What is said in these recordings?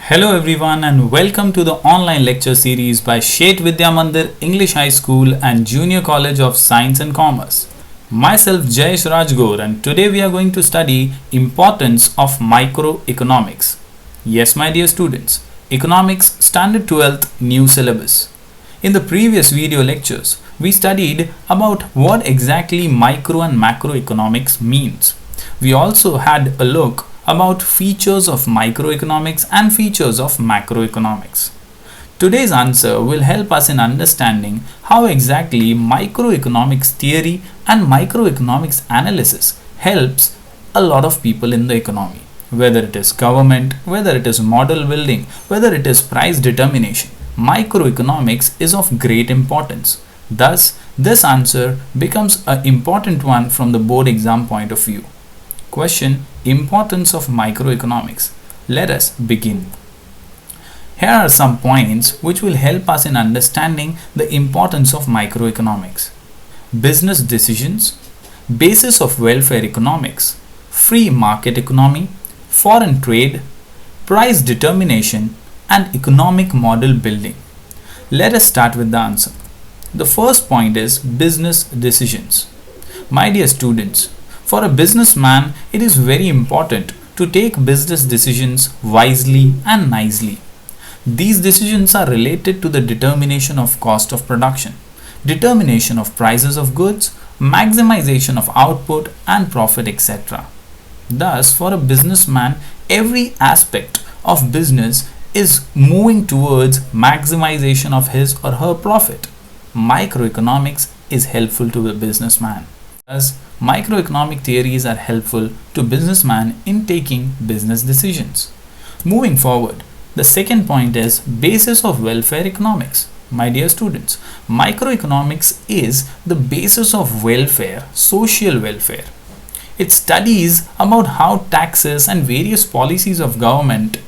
Hello everyone and welcome to the online lecture series by Shet Vidya Mandir English High School and Junior College of Science and Commerce. Myself Jayesh Rajgor, and today we are going to study importance of microeconomics. Yes, my dear students, Economics Standard 12th new syllabus. In the previous video lectures, we studied about what exactly micro and macroeconomics means. We also had a look about features of microeconomics and features of macroeconomics. Today's answer will help us in understanding how exactly microeconomics theory and microeconomics analysis helps a lot of people in the economy, whether it is government, whether it is model building, whether it is price determination. Microeconomics is of great importance. Thus, this answer becomes an important one from the board exam point of view. Question: Importance of microeconomics. Let us begin. Here are some points which will help us in understanding the importance of microeconomics. Business decisions, basis of welfare economics, free market economy, foreign trade, price determination, and economic model building. Let us start with the answer. The first point is business decisions. My dear students, for a businessman, it is very important to take business decisions wisely and nicely. These decisions are related to the determination of cost of production, determination of prices of goods, maximization of output and profit, etc. Thus, for a businessman, every aspect of business is moving towards maximization of his or her profit. Microeconomics is helpful to the businessman. Thus, microeconomic theories are helpful to businessmen in taking business decisions. Moving forward, the second point is basis of welfare economics. My dear students, microeconomics is the basis of welfare, social welfare. It studies about how taxes and various policies of government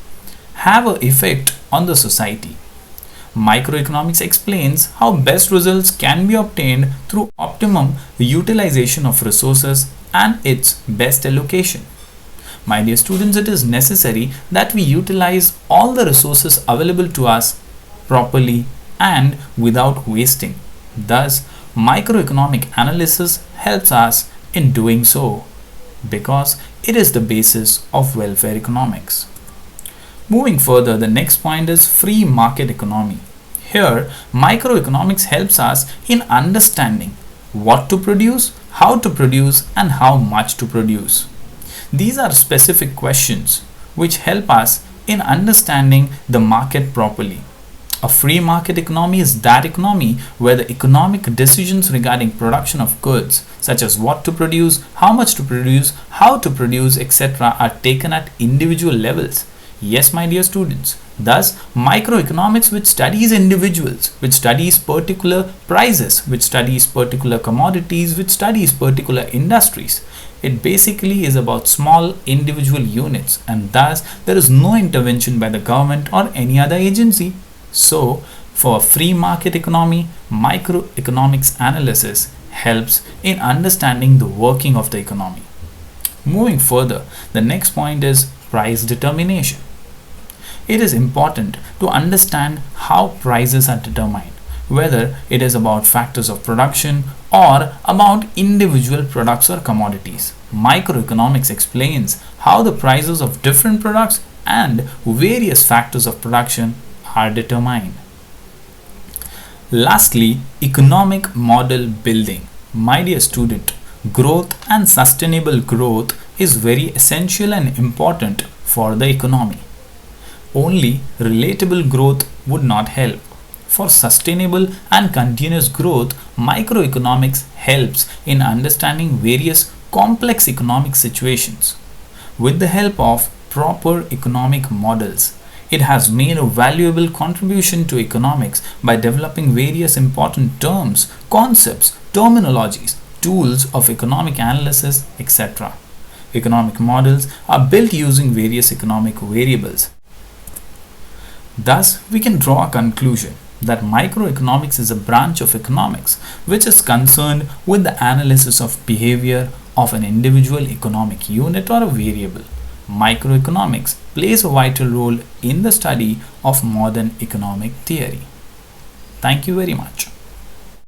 have an effect on the society. Microeconomics explains how best results can be obtained through optimum utilization of resources and its best allocation. My dear students, it is necessary that we utilize all the resources available to us properly and without wasting. Thus, microeconomic analysis helps us in doing so because it is the basis of welfare economics. Moving further, the next point is free market economy. Here, microeconomics helps us in understanding what to produce, how to produce, and how much to produce. These are specific questions which help us in understanding the market properly. A free market economy is that economy where the economic decisions regarding production of goods, such as what to produce, how much to produce, how to produce, etc., are taken at individual levels. Yes, my dear students. Thus, microeconomics, which studies individuals, which studies particular prices, which studies particular commodities, which studies particular industries, it basically is about small individual units, and thus there is no intervention by the government or any other agency. So, for a free market economy, microeconomics analysis helps in understanding the working of the economy. Moving further, the next point is price determination. It is important to understand how prices are determined, whether it is about factors of production or about individual products or commodities. Microeconomics explains how the prices of different products and various factors of production are determined. Lastly, economic model building. My dear student, growth and sustainable growth is very essential and important for the economy. Only relatable growth would not help. For sustainable and continuous growth, microeconomics helps in understanding various complex economic situations. With the help of proper economic models, it has made a valuable contribution to economics by developing various important terms, concepts, terminologies, tools of economic analysis, etc. Economic models are built using various economic variables. Thus, we can draw a conclusion that microeconomics is a branch of economics which is concerned with the analysis of behavior of an individual economic unit or a variable. microeconomics plays a vital role in the study of modern economic theory. Thank you very much.